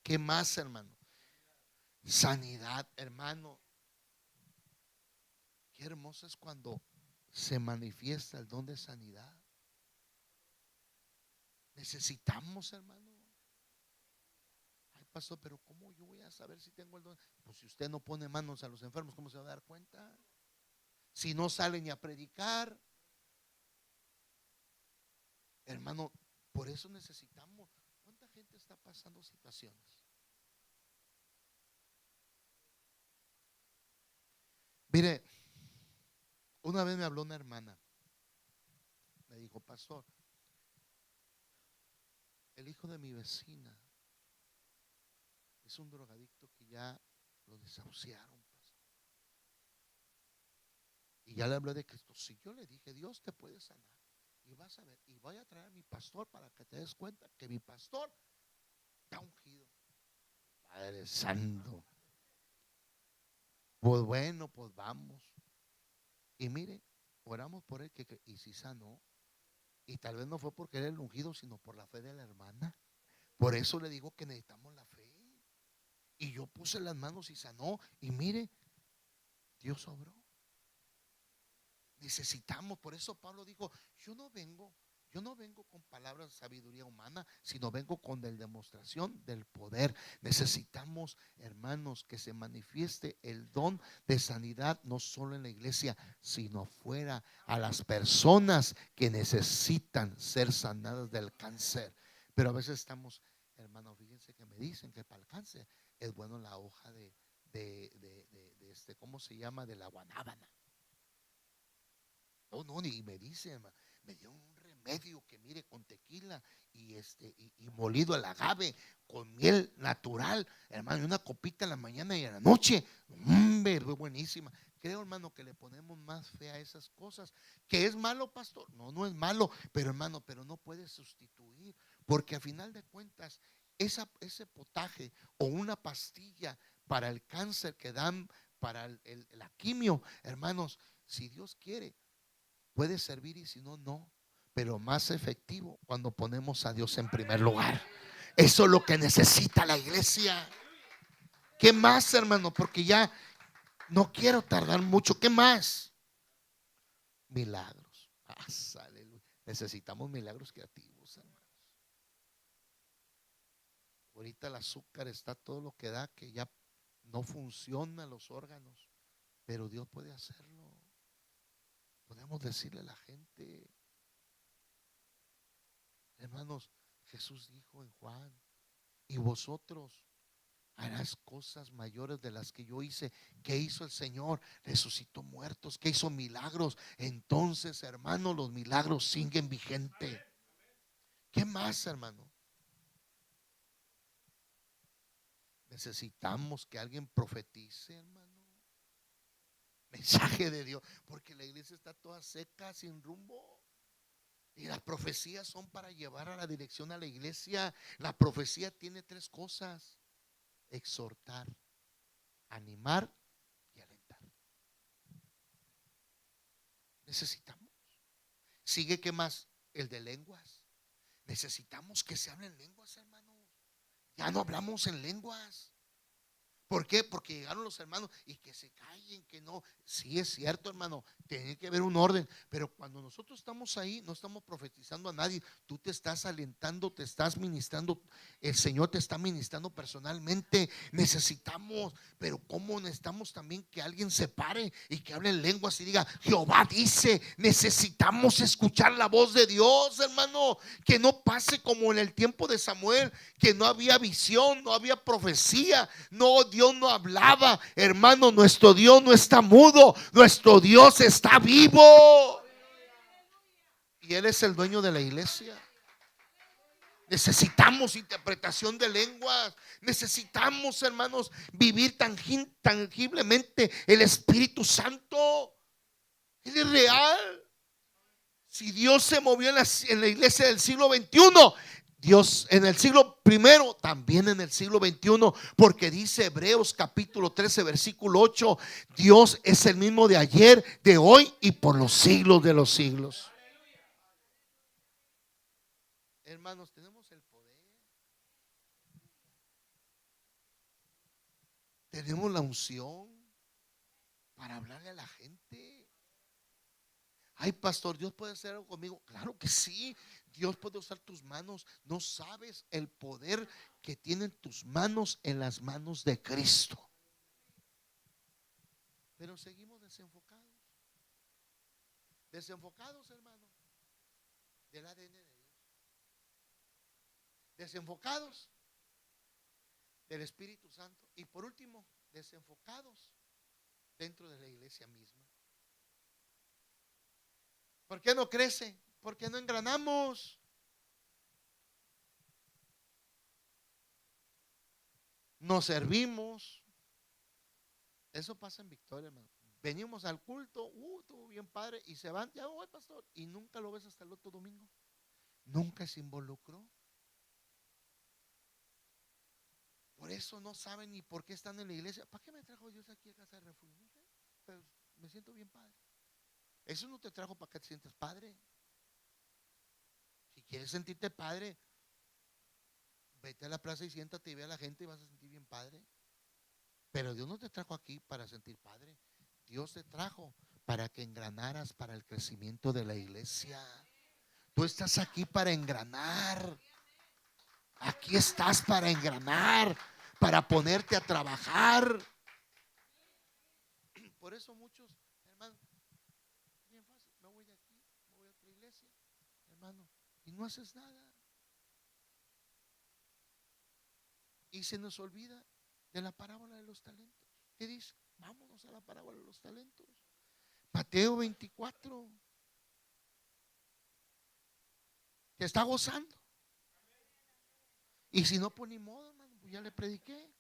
¿Qué más, hermano? Sanidad, hermano. Qué hermoso es cuando se manifiesta el don de sanidad. Necesitamos, hermano. Ay, pastor, pero ¿cómo yo voy a saber si tengo el don? Pues si usted no pone manos a los enfermos, ¿cómo se va a dar cuenta? Si no sale ni a predicar, hermano, por eso necesitamos. ¿Cuánta gente está pasando situaciones? Mire, una vez me habló una hermana, me dijo, pastor, el hijo de mi vecina es un drogadicto que ya lo desahuciaron, pastor. Y ya le hablé de Cristo. Si yo le dije, Dios te puede sanar, y vas a ver, y voy a traer a mi pastor para que te des cuenta que mi pastor está ungido. Padre Santo. Pues bueno, pues vamos. Y mire, oramos por él y si sanó. Y tal vez no fue porque era el ungido, sino por la fe de la hermana. Por eso le digo que necesitamos la fe. Y yo puse las manos y sanó. Y mire, Dios obró. Necesitamos, por eso Pablo dijo, yo no vengo con palabras de sabiduría humana, sino vengo con la demostración del poder. Necesitamos, hermanos, que se manifieste el don de sanidad, no solo en la iglesia, sino fuera, a las personas que necesitan ser sanadas del cáncer. Pero a veces estamos, hermanos, fíjense que me dicen que para el cáncer es bueno la hoja ¿cómo se llama? De la guanábana. No, y me dice, me dieron un remedio que mire con tequila y molido el agave con miel natural, hermano, y una copita en la mañana y en la noche. Fue buenísima. Creo, hermano, que le ponemos más fe a esas cosas. ¿Que es malo, pastor? No, no es malo, pero hermano, pero no puede sustituir, porque a final de cuentas ese potaje o una pastilla para el cáncer que dan para la quimio, hermanos, si Dios quiere puede servir, y si no, no. Pero más efectivo cuando ponemos a Dios en primer lugar. Eso es lo que necesita la iglesia. ¿Qué más, hermano? Porque ya no quiero tardar mucho. ¿Qué más? Milagros. Aleluya. Necesitamos milagros creativos, hermanos. Ahorita el azúcar está todo lo que da, que ya no funcionan los órganos. Pero Dios puede hacerlo. Podemos decirle a la gente, hermanos, Jesús dijo en Juan, y vosotros harás cosas mayores de las que yo hice. ¿Qué hizo el Señor? Resucitó muertos, ¿qué hizo? Milagros. Entonces, hermanos, los milagros siguen vigentes. ¿Qué más, hermano? Necesitamos que alguien profetice, hermano. Mensaje de Dios, porque la iglesia está toda seca, sin rumbo. Y las profecías son para llevar a la dirección a la iglesia. La profecía tiene tres cosas: exhortar, animar y alentar. Necesitamos. Sigue, ¿qué más? El de lenguas. Necesitamos que se hablen lenguas, hermanos. Ya no hablamos en lenguas. ¿Por qué? Porque llegaron los hermanos y que se callen, que no. Sí, es cierto, hermano, tiene que haber un orden, pero cuando nosotros estamos ahí, no estamos profetizando a nadie. Tú te estás alentando, te estás ministrando, el Señor te está ministrando personalmente. Necesitamos, pero ¿cómo necesitamos también que alguien se pare y que hable en lenguas y diga, Jehová dice? Necesitamos escuchar la voz de Dios, hermano. Que no pase como en el tiempo de Samuel, que no había visión, no había profecía, no, Dios no hablaba. Hermano, nuestro Dios no está mudo, nuestro Dios está vivo y Él es el dueño de la iglesia. Necesitamos interpretación de lenguas. Necesitamos, hermanos, vivir tangiblemente el Espíritu Santo. Él es real. Si Dios se movió en la iglesia del siglo XXI, Dios en el siglo primero, también en el siglo XXI, porque dice Hebreos capítulo 13 versículo 8, Dios es el mismo de ayer, de hoy y por los siglos de los siglos. Hermanos, tenemos el poder, tenemos la unción para hablarle a la gente. Ay, pastor, Dios puede hacer algo conmigo. Claro que sí, Dios puede usar tus manos. No sabes el poder que tienen tus manos en las manos de Cristo. Pero seguimos desenfocados. Desenfocados, hermano, del ADN de Dios. Desenfocados del Espíritu Santo. Y por último, desenfocados dentro de la iglesia misma. ¿Por qué no crece? ¿Por qué no engranamos? Nos servimos. Eso pasa en Victoria, hermano. Venimos al culto, estuvo bien padre, y se van, ya voy, pastor, y nunca lo ves hasta el otro domingo. Nunca se involucró. Por eso no saben ni por qué están en la iglesia. ¿Para qué me trajo Dios aquí a casa de refugio? No sé, pero me siento bien padre. Eso no te trajo para que te sientas padre. Si quieres sentirte padre, vete a la plaza y siéntate y ve a la gente y vas a sentir bien padre. Pero Dios no te trajo aquí para sentir padre. Dios te trajo para que engranaras para el crecimiento de la iglesia. Tú estás aquí para engranar. Aquí estás para engranar, para ponerte a trabajar. Por eso muchos, hermano, bien fácil, me voy de aquí, me voy a otra iglesia, hermano, y no haces nada. Y se nos olvida de la parábola de los talentos. ¿Qué dice? Vámonos a la parábola de los talentos. Mateo 24. Te está gozando. Y si no, pues ni modo, hermano, pues ya le prediqué.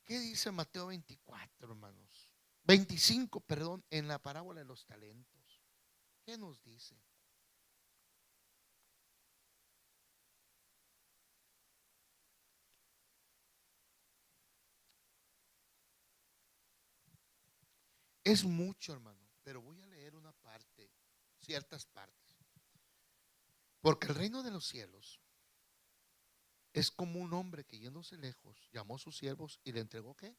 ¿Qué dice Mateo 24, hermanos? 25, perdón, en la parábola de los talentos. ¿Qué nos dice? Es mucho, hermano, pero voy a leer una parte, ciertas partes. Porque el reino de los cielos es como un hombre que yéndose lejos, llamó a sus siervos y le entregó ¿qué?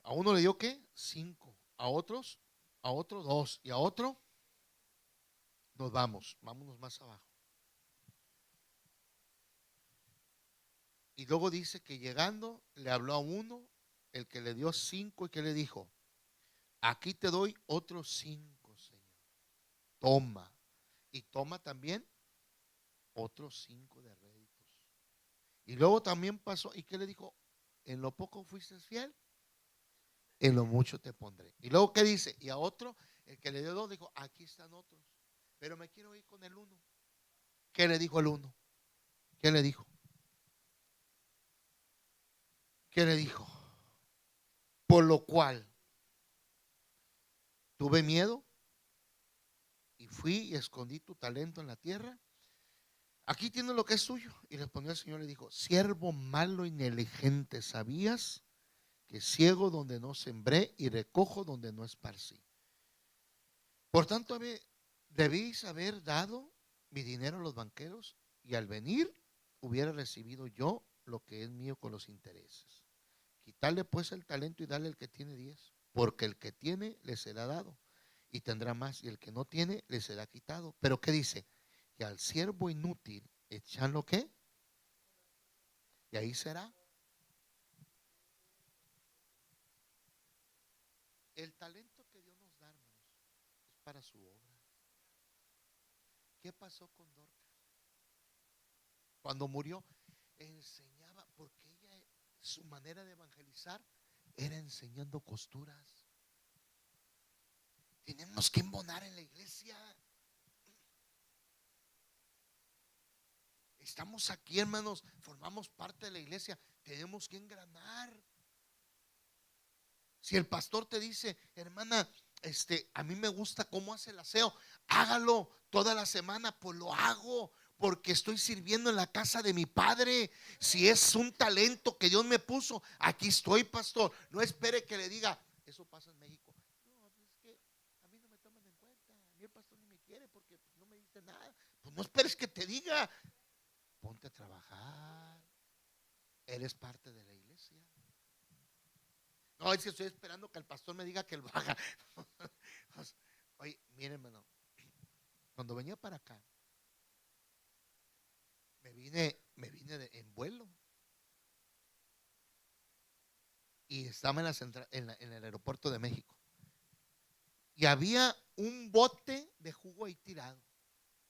A uno le dio ¿qué? 5, a otro 2 y a otro nos vamos, vámonos más abajo. Y luego dice que llegando le habló a uno, el que le dio 5 y que le dijo, aquí te doy otros 5, Señor. Toma. Y toma también otros 5 de réditos. Y luego también pasó, ¿y qué le dijo? En lo poco fuiste fiel, en lo mucho te pondré. Y luego ¿qué dice? Y a otro, el que le dio 2, dijo, aquí están otros, pero me quiero ir con el 1. ¿Qué le dijo el 1? ¿Qué le dijo? ¿Qué le dijo? Por lo cual tuve miedo y fui y escondí tu talento en la tierra. Aquí tienes lo que es suyo. Y respondió el Señor, le dijo, siervo malo y negligente, ¿sabías que ciego donde no sembré y recojo donde no esparcí? Por tanto, debéis haber dado mi dinero a los banqueros, y al venir hubiera recibido yo lo que es mío con los intereses. Quitarle pues el talento y darle el que tiene 10, porque el que tiene le será dado y tendrá más, y el que no tiene le será quitado. Pero ¿qué dice? Que al siervo inútil echan lo que, y ahí será. El talento que Dios nos da, hermanos, es para su obra. ¿Qué pasó con Dorcas? Cuando murió, enseñaba, porque ella, su manera de evangelizar era enseñando costuras. Tenemos que embonar en la iglesia. Estamos aquí, hermanos, formamos parte de la iglesia, tenemos que engranar. Si el pastor te dice, hermana, a mí me gusta cómo hace el aseo, hágalo toda la semana, pues lo hago, porque estoy sirviendo en la casa de mi padre. Si es un talento que Dios me puso, aquí estoy, pastor. No espere que le diga, eso pasa en México. No, es que a mí no me toman en cuenta, a mí el pastor ni me quiere porque no me dice nada. Pues no esperes que te diga, ponte a trabajar. Eres parte de la iglesia. No, es que estoy esperando que el pastor me diga que lo haga. Oye, miren, hermano, cuando venía para acá, me vine en vuelo y estaba en, en el aeropuerto de México. Y había un bote de jugo ahí tirado.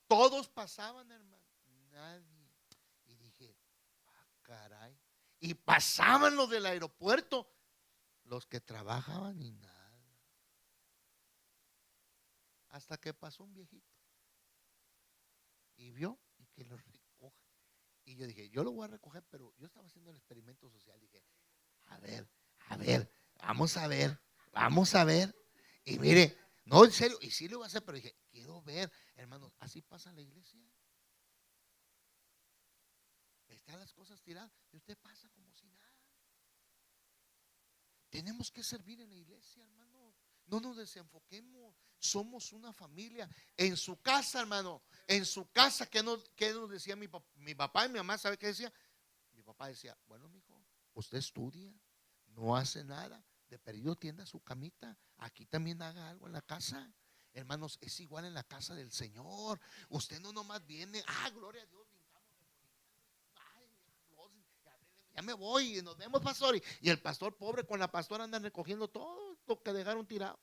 Todos pasaban, hermano. Nadie. Y dije, caray. Y pasaban los del aeropuerto, los que trabajaban y nada. Hasta que pasó un viejito y vio y que lo recoge. Y yo dije, yo lo voy a recoger, pero yo estaba haciendo el experimento social. Dije, a ver, vamos a ver. Y mire, no, en serio, y sí lo iba a hacer, pero dije, quiero ver, hermanos, así pasa la iglesia. Están las cosas tiradas y usted pasa como si nada. Tenemos que servir en la iglesia, hermano. No nos desenfoquemos. Somos una familia. En su casa, hermano, en su casa, ¿qué nos decía mi papá y mi mamá? ¿Sabe qué decía? Mi papá decía, bueno, mijo, usted estudia, no hace nada, de perdido tienda su camita, aquí también haga algo en la casa. Hermanos, es igual en la casa del Señor. Usted no nomás viene, gloria a Dios, ya me voy y nos vemos, pastor. Y el pastor pobre con la pastora andan recogiendo todo lo que dejaron tirado.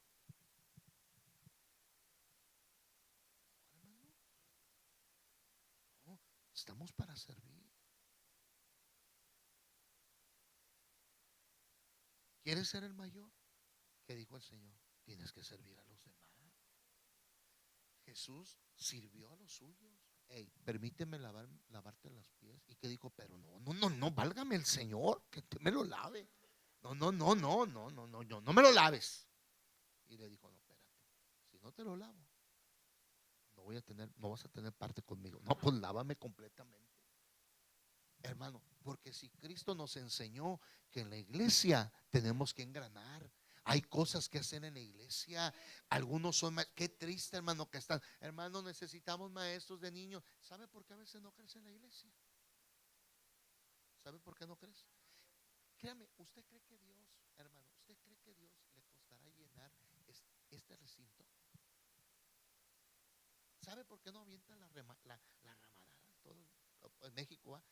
No, estamos para servir. ¿Quieres ser el mayor? ¿Qué dijo el Señor? Tienes que servir a los demás. Jesús sirvió a los suyos. Hey, permíteme lavarte los pies. ¿Y qué dijo? Pero no, válgame el Señor, que te me lo lave. No, no me lo laves. Y le dijo, no, espérate, si no te lo lavo, no vas a tener parte conmigo. No, pues lávame completamente. Hermano, porque si Cristo nos enseñó que en la iglesia tenemos que engranar, hay cosas que hacer en la iglesia. Algunos son qué triste, hermano, que están. Hermano, necesitamos maestros de niños. ¿Sabe por qué a veces no crece en la iglesia? ¿Sabe por qué no crece? Créame, ¿usted cree que Dios, hermano, usted cree que Dios le costará llenar este recinto? ¿Sabe por qué no avientan la ramadada? Todo en México,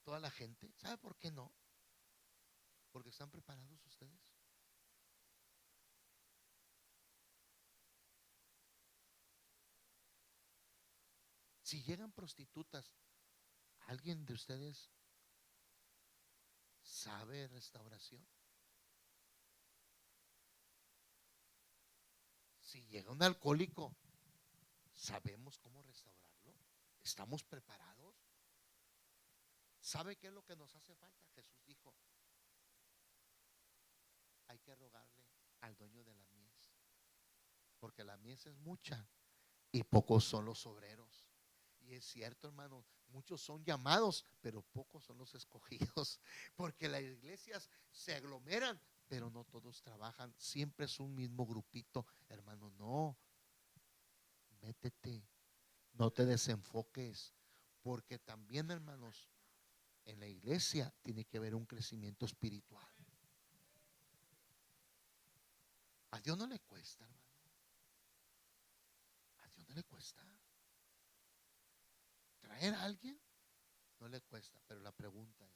toda la gente. ¿Sabe por qué no? Porque están preparados ustedes. Si llegan prostitutas, ¿alguien de ustedes sabe restauración? Si llega un alcohólico, ¿sabemos cómo restaurarlo? ¿Estamos preparados? ¿Sabe qué es lo que nos hace falta? Jesús dijo, hay que rogarle al dueño de la mies, porque la mies es mucha y pocos son los obreros. Y es cierto, hermano, muchos son llamados, pero pocos son los escogidos, porque las iglesias se aglomeran, pero no todos trabajan. Siempre es un mismo grupito, hermano. No, métete, no te desenfoques, porque también, hermanos, en la iglesia tiene que haber un crecimiento espiritual. A Dios no le cuesta, hermano. A Dios no le cuesta. Traer a alguien no le cuesta, pero la pregunta es,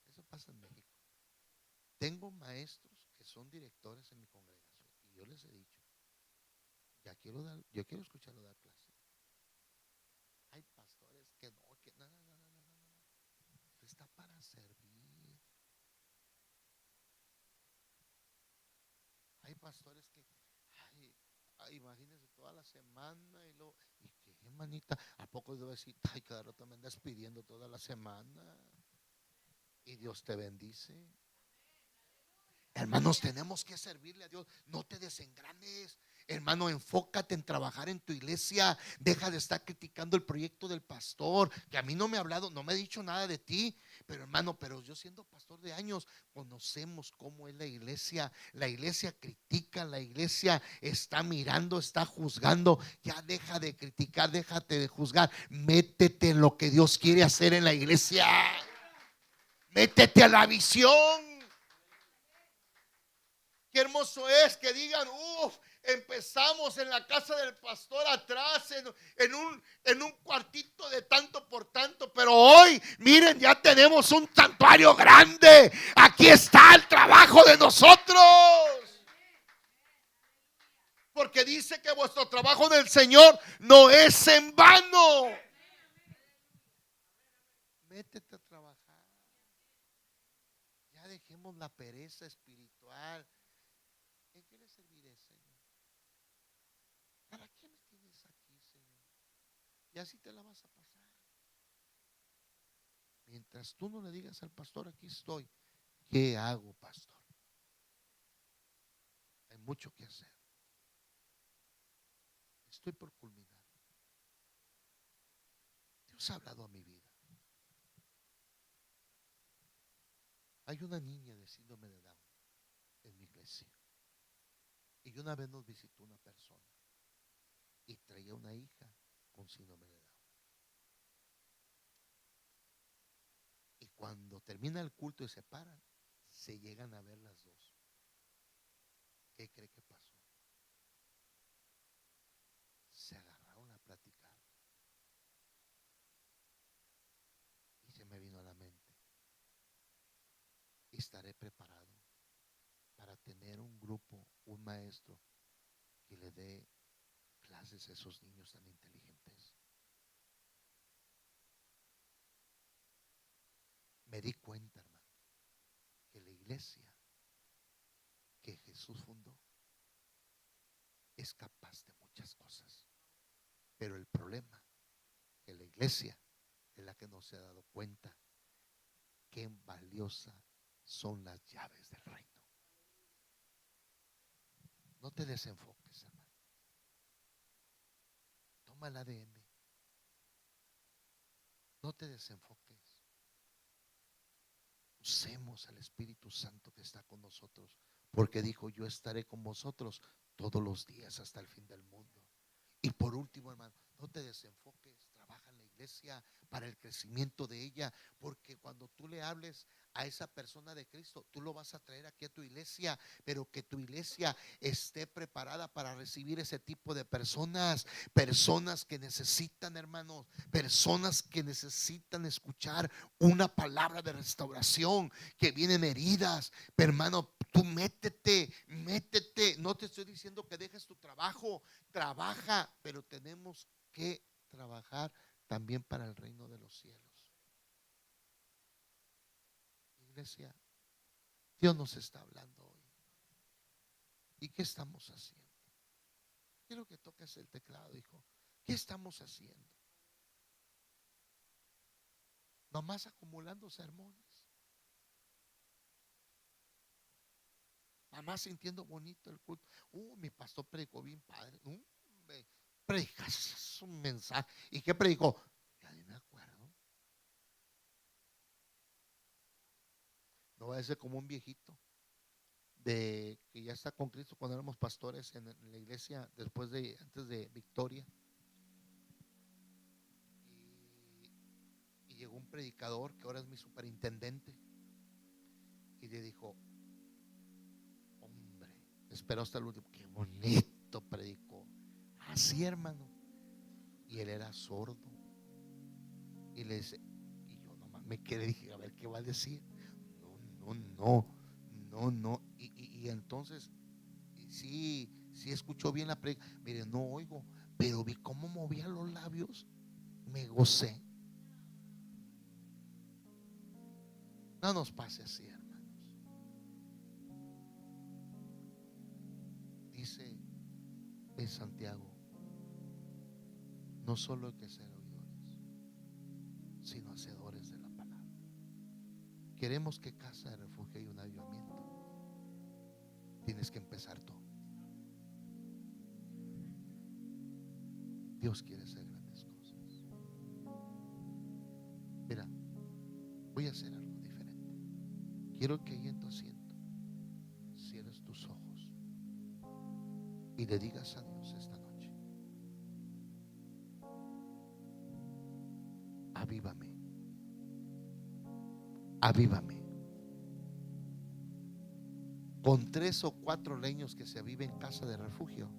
eso pasa en México. Tengo maestros que son directores en mi congregación y yo les he dicho, yo quiero escucharlo dar clase. Hay pastores que no. Esto está para servir. Hay pastores que, imagínense toda la semana y qué, manita, ¿a poco debo decir, cada rato me andas pidiendo toda la semana? Y Dios te bendice. Hermanos, tenemos que servirle a Dios. No te desengranes. Hermano, enfócate en trabajar en tu iglesia. Deja de estar criticando el proyecto del pastor, que a mí no me ha hablado, no me ha dicho nada de ti. Pero hermano, pero yo siendo pastor de años, conocemos cómo es la iglesia. La iglesia critica, la iglesia está mirando, está juzgando. Ya deja de criticar, déjate de juzgar. Métete en lo que Dios quiere hacer en la iglesia. Métete a la visión. Qué hermoso es que digan, empezamos en la casa del pastor atrás, en un cuartito de tanto por tanto, pero hoy, miren, ya tenemos un santuario grande. Aquí está el trabajo de nosotros. Porque dice que vuestro trabajo en el Señor no es en vano. Métete a trabajar. Ya dejemos la pereza espiritual. ¿En qué le serviré, Señor? ¿Para qué me tienes aquí, Señor? Y así te la vas a pasar. Mientras tú no le digas al pastor, aquí estoy. ¿Qué hago, pastor? Hay mucho que hacer. Estoy por culminar. Dios ha hablado a mi vida. Hay una niña de síndrome de Down en mi iglesia. Y una vez nos visitó una persona y traía una hija con síndrome de Down. Y cuando termina el culto y se paran, se llegan a ver las dos. ¿Qué cree que pasó? Se agarraron a platicar. Y se me vino a la mente: estaré preparado para tener un grupo, un maestro que le dé clases a esos niños tan inteligentes. Me di cuenta, hermano, que la iglesia que Jesús fundó es capaz de muchas cosas, pero el problema es que la iglesia es la que no se ha dado cuenta qué valiosa son las llaves del reino. No te desenfoques, hermano. Toma el ADN. No te desenfoques. Usemos al Espíritu Santo que está con nosotros, porque dijo: yo estaré con vosotros todos los días hasta el fin del mundo. Y por último, hermano, no te desenfoques. Trabaja en la iglesia para el crecimiento de ella, porque cuando tú le hables a esa persona de Cristo, tú lo vas a traer aquí a tu iglesia, pero que tu iglesia esté preparada para recibir ese tipo de personas que necesitan, hermanos, personas que necesitan escuchar una palabra de restauración, que vienen heridas. Pero hermano, tú métete. No te estoy diciendo que dejes tu trabajo, trabaja, pero tenemos que trabajar también para el reino de los cielos. Iglesia, Dios nos está hablando hoy. ¿Y qué estamos haciendo? Quiero que toques el teclado, hijo. ¿Qué estamos haciendo? Nomás acumulando sermones. Nomás sintiendo bonito el culto. Mi pastor predicó bien padre. Predicas un mensaje. ¿Y qué predicó? Ya ni me acuerdo. No va a ser como un viejito de que ya está con Cristo cuando éramos pastores en la iglesia antes de Victoria. Y llegó un predicador que ahora es mi superintendente y le dijo: hombre, esperó hasta el último, qué bonito predicó. Así, hermano. Y él era sordo. Y le dice, y yo nomás me quedé, dije, a ver qué va a decir. No. Y entonces, sí escuchó bien la predica. Mire, no oigo, pero vi cómo movía los labios. Me gocé. No nos pase así, hermanos. Dice en Santiago: no solo hay que ser oidores, sino hacedores de la palabra. Queremos que Casa de Refugio haya un avivamiento. Tienes que empezar tú. Dios quiere hacer grandes cosas. Mira, voy a hacer algo diferente. Quiero que ahí en tu asiento cierres tus ojos y le digas a Dios esta noche: avívame, avívame. Con 3 o 4 leños que se avive en casa de refugio,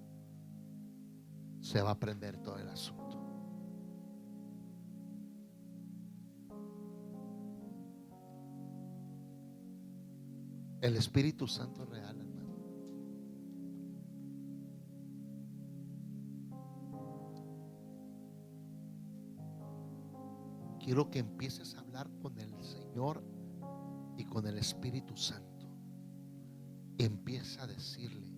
se va a prender todo el asunto. El Espíritu Santo es real, hermano. Quiero que empieces a hablar con el Señor y con el Espíritu Santo. Empieza a decirle: